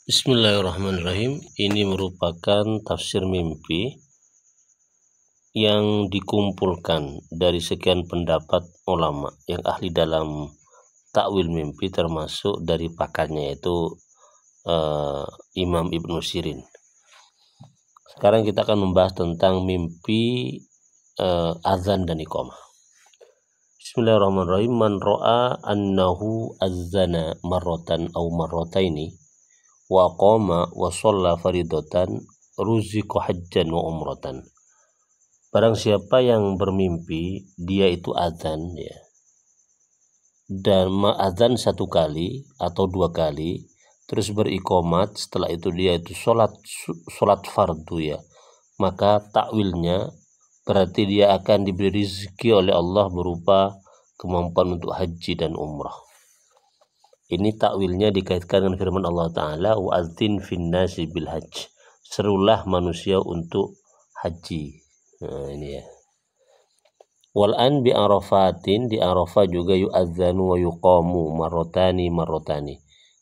Bismillahirrahmanirrahim. Ini merupakan tafsir mimpi yang dikumpulkan dari sekian pendapat ulama yang ahli dalam takwil mimpi, termasuk dari pakarnya yaitu Imam Ibnu Sirin. Sekarang kita akan membahas tentang mimpi azan dan iqamah. Bismillahirrahmanirrahim. Man ra'a annahu azzana marratan aw marrataini wa qama wa shalla faridatan ruziqa hajjan wa umratan. Barang siapa yang bermimpi dia itu azan, ya, dan azan satu kali atau dua kali, terus beriqamat, setelah itu dia itu sholat fardu, ya, maka takwilnya berarti dia akan diberi rezeki oleh Allah berupa kemampuan untuk haji dan umrah. Ini takwilnya dikaitkan dengan firman Allah Ta'ala, wa'adzin fin nasi bil hajj, serulah manusia untuk haji. Nah, ini ya. Wal'an bi arafatin, di Arafah juga yu'adzanu wa yuqamu marrotani.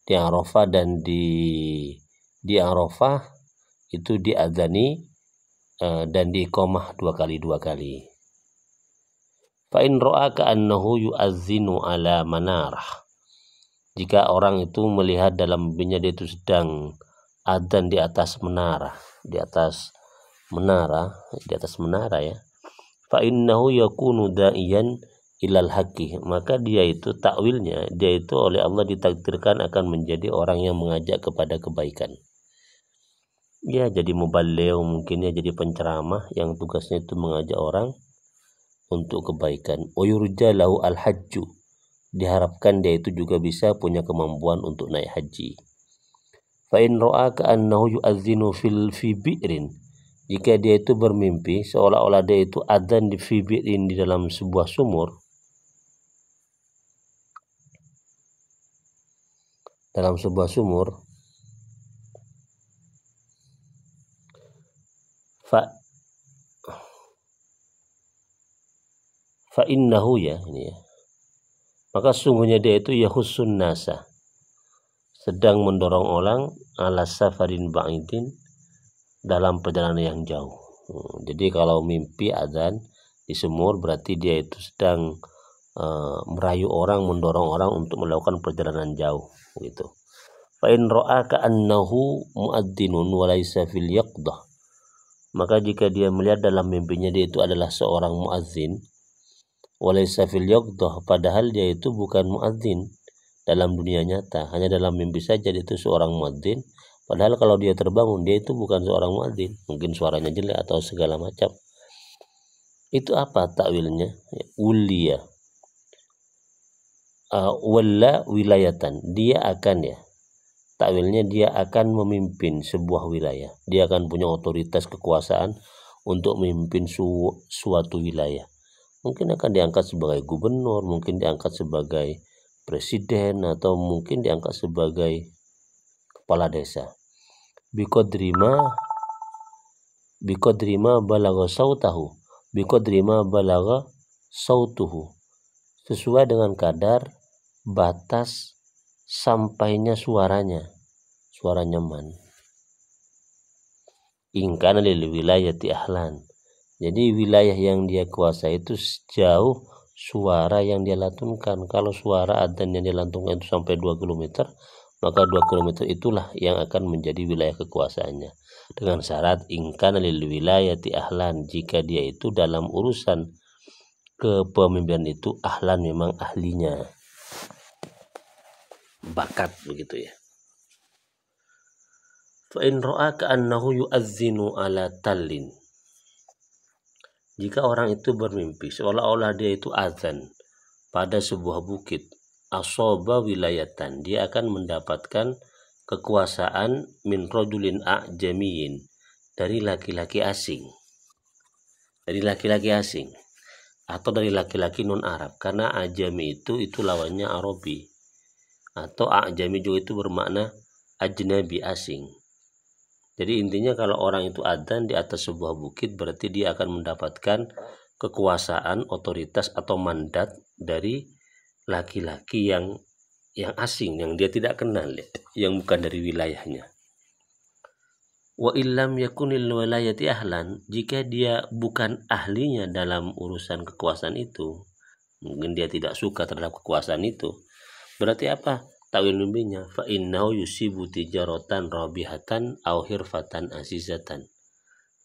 Di Arafah dan di Arafah itu diadzani dan diiqamah dua kali. Fa in ra'a ka'annahu yu'adzinu ala manarah, jika orang itu melihat dalam mimpinya dia itu sedang adzan di atas menara, ya, fa innahu yakunu da'iyan ilal haqqi, maka dia itu takwilnya, dia itu oleh Allah ditakdirkan akan menjadi orang yang mengajak kepada kebaikan. Ya, jadi muballigh, mungkin ya jadi penceramah yang tugasnya itu mengajak orang untuk kebaikan. Wa yurja lahu al-hajju, diharapkan dia itu juga bisa punya kemampuan untuk naik haji. Fa in ra'a ka'annahu yu'adzinu fi bi'rin, jika dia itu bermimpi seolah-olah dia itu adzan di fi bi'rin, di dalam sebuah sumur, fa innahu, ya, ini ya, maka sungguhnya dia itu yahussun nasa, sedang mendorong orang ala safarin ba'idin, dalam perjalanan yang jauh. Jadi kalau mimpi azan di sumur berarti dia itu sedang merayu orang, mendorong orang untuk melakukan perjalanan jauh, gitu. Fa in ra'a ka'annahu mu'adzzinun wa laysa fil yaqdah, maka jika dia melihat dalam mimpinya dia itu adalah seorang muadzin, walaysa fil yaqdah, padahal dia itu bukan muadzin dalam dunia nyata, hanya dalam mimpi saja dia itu seorang muadzin, padahal kalau dia terbangun dia itu bukan seorang muadzin, mungkin suaranya jelek atau segala macam. Itu apa takwilnya? Uliya walla wilayatan, dia akan, ya, takwilnya dia akan memimpin sebuah wilayah, dia akan punya otoritas kekuasaan untuk memimpin suatu wilayah. Mungkin akan diangkat sebagai gubernur, mungkin diangkat sebagai presiden, atau mungkin diangkat sebagai kepala desa. Biqadri ma balagha sautuhu, sesuai dengan kadar batas sampainya suaranya man. Ingkana lil wilayati ahlan, jadi wilayah yang dia kuasai itu sejauh suara yang dia lantunkan. Kalau suara adzan yang dia lantunkan itu sampai 2 km, maka 2 km itulah yang akan menjadi wilayah kekuasaannya. Dengan syarat ingkana lil wilayati ahlan, jika dia itu dalam urusan kepemimpinan itu ahlan, memang ahlinya, bakat, begitu ya. Fa in ra'a ka'annahu yu'adzinu ala tallin, jika orang itu bermimpi seolah-olah dia itu azan pada sebuah bukit, asoba wilayatan, dia akan mendapatkan kekuasaan min rajulin a'jamiyin, dari laki-laki asing, atau dari laki-laki non Arab, karena ajami itu lawannya Arabi, atau a'jami juga itu bermakna ajnabi, asing. Jadi intinya kalau orang itu adzan di atas sebuah bukit berarti dia akan mendapatkan kekuasaan, otoritas atau mandat dari laki-laki yang asing, yang dia tidak kenal, yang bukan dari wilayahnya. Wa illam yakunil walayati ahlan, jika dia bukan ahlinya dalam urusan kekuasaan itu, mungkin dia tidak suka terhadap kekuasaan itu, berarti apa? Ta'wil mimpinya fa innahu yusibu tijaratan rabihatan aw hirfatan azizatan.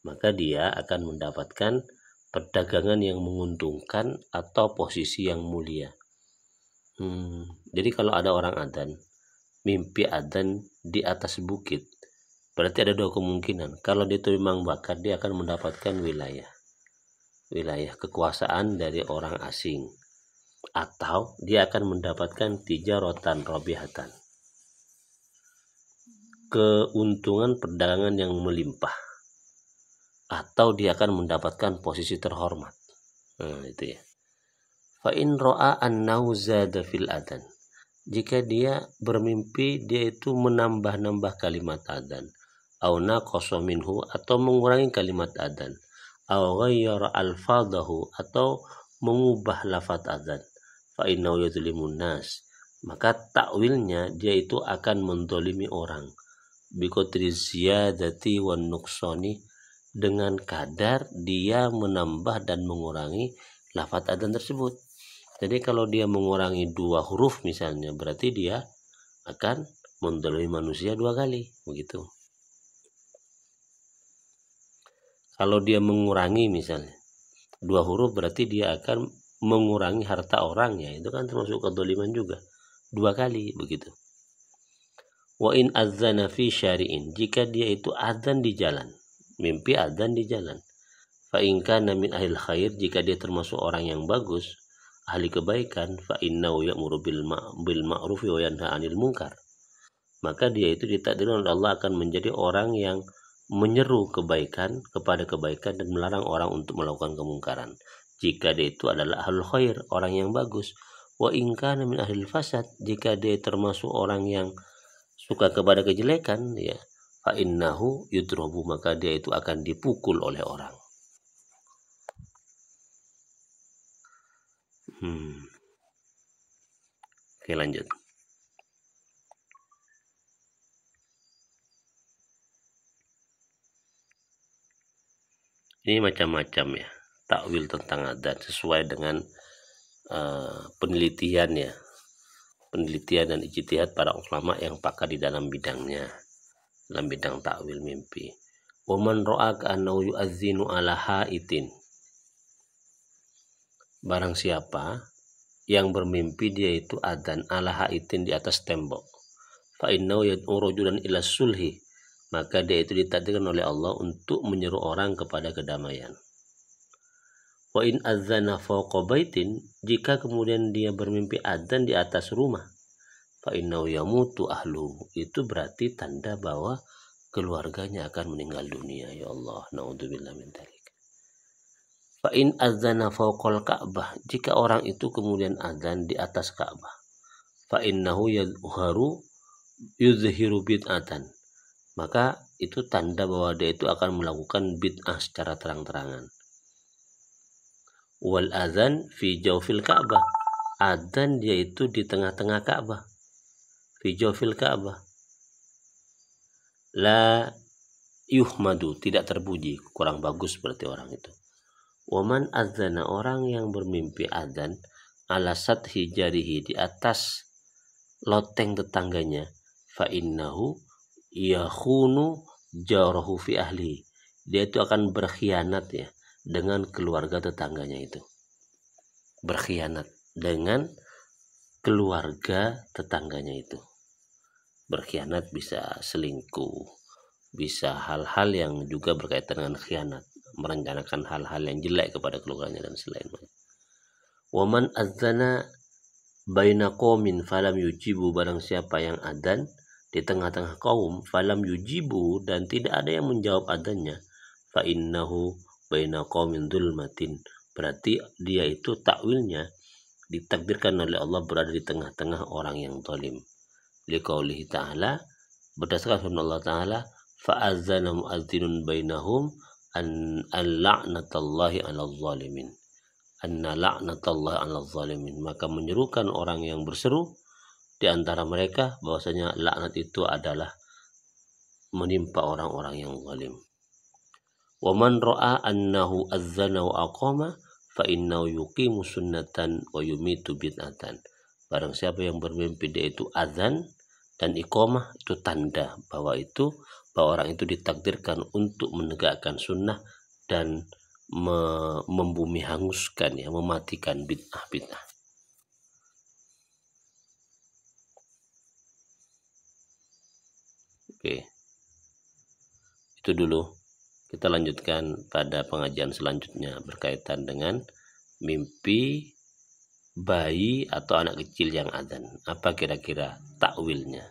Maka dia akan mendapatkan perdagangan yang menguntungkan atau posisi yang mulia. Jadi kalau ada orang adzan, mimpi adzan di atas bukit, berarti ada dua kemungkinan. Kalau dia itu memang bakat, dia akan mendapatkan wilayah kekuasaan dari orang asing, atau dia akan mendapatkan tijaratan robihatan, keuntungan perdagangan yang melimpah, atau dia akan mendapatkan posisi terhormat. Itu ya. Fa in ra'a annahu zada fil adzan, jika dia bermimpi dia itu menambah-nambah kalimat adzan, au naqasa minhu, atau mengurangi kalimat adzan, au ghayyara alfadahu, atau mengubah lafaz adzan, fa innahu yuzlimun nas, maka takwilnya dia itu akan mendolimi orang, biqadri ziyadati wan nuqsani, dengan kadar dia menambah dan mengurangi lafaz adzan tersebut. Jadi kalau dia mengurangi 2 huruf misalnya, berarti dia akan mendolimi manusia 2 kali, begitu. Kalau dia mengurangi misalnya 2 huruf, berarti dia akan mengurangi harta orangnya, itu kan termasuk kedoliman juga, 2 kali, begitu. Wa in adzana fi syari'in, jika dia itu adzan di jalan, mimpi adzan di jalan, fa in kana min ahil khair, jika dia termasuk orang yang bagus, ahli kebaikan, fa innahu ya'muru bil ma'ruf wa yanha 'anil munkar, maka dia itu ditakdirkan oleh Allah akan menjadi orang yang menyeru kebaikan kepada kebaikan dan melarang orang untuk melakukan kemungkaran, jika dia itu adalah ahlul khair, orang yang bagus. Wa in kana min ahlil fasad, jika dia termasuk orang yang suka kepada kejelekan, ya, fa innahu yudrabu, maka dia itu akan dipukul oleh orang. Oke, lanjut. Ini macam-macam ya takwil tentang adzan sesuai dengan penelitian dan ijtihad para ulama yang pakar di dalam bidangnya, dalam bidang takwil mimpi. Wa man ra'a annahu yu'azzinu ala haitin, barang siapa yang bermimpi dia itu adzan ala haitin, di atas tembok, fa innahu yad'u rajulan ila sulhi, maka dia itu ditakdirkan oleh Allah untuk menyeru orang kepada kedamaian. Wa in adzana fawqa baitin, jika kemudian dia bermimpi adzan di atas rumah, fa innahu yamutu ahlu, itu berarti tanda bahwa keluarganya akan meninggal dunia. Ya Allah, naudzubillah min dzalik. Fa in adzana fawqal ka'bah, jika orang itu kemudian adzan di atas Ka'bah, fa innahu yuzhiru bid'atan, maka itu tanda bahwa dia itu akan melakukan bid'ah secara terang-terangan. Wal adzan fi jawfil Ka'bah, adzan dia itu di tengah-tengah Ka'bah, fi jawfil Ka'bah, la yuhmadu, tidak terpuji, kurang bagus berarti orang itu. Waman adzana, orang yang bermimpi adzan ala sathi jarihi, di atas loteng tetangganya, fa innahu yakhunu jarahu fi ahli, dia itu akan berkhianat ya dengan keluarga tetangganya itu, berkhianat dengan keluarga tetangganya itu. Berkhianat bisa selingkuh, bisa hal-hal yang juga berkaitan dengan khianat, merencanakan hal-hal yang jelek kepada keluarganya dan selainnya. Waman adzana baina qaumin falam yujibu, barang siapa yang adzan di tengah-tengah kaum, falam yujibu, dan tidak ada yang menjawab adzannya, fa innahu baina qaumin dzulmatin, berarti dia itu takwilnya ditakdirkan oleh Allah berada di tengah-tengah orang yang zalim. Liqaulihi ta'ala, berdasarkan firman Allah Ta'ala, fa'azzana mu'adzinun bainahum an la'natallahi 'alal zalimin, anna la'natallahi 'alal zalimin, maka menyerukan orang yang berseru di antara mereka bahwasanya laknat itu adalah menimpa orang-orang yang zalim. Wa man ra'a annahu azzana wa aqama fa innahu yuqimu sunnatan wa yumitu bid'atan. Barang siapa yang bermimpi dia itu azan dan iqamah, itu tanda bahwa orang itu ditakdirkan untuk menegakkan sunnah dan membumi hanguskan, ya, mematikan bid'ah-bid'ah. Oke, itu dulu. Kita lanjutkan pada pengajian selanjutnya berkaitan dengan mimpi bayi atau anak kecil yang adzan. Apa kira-kira takwilnya?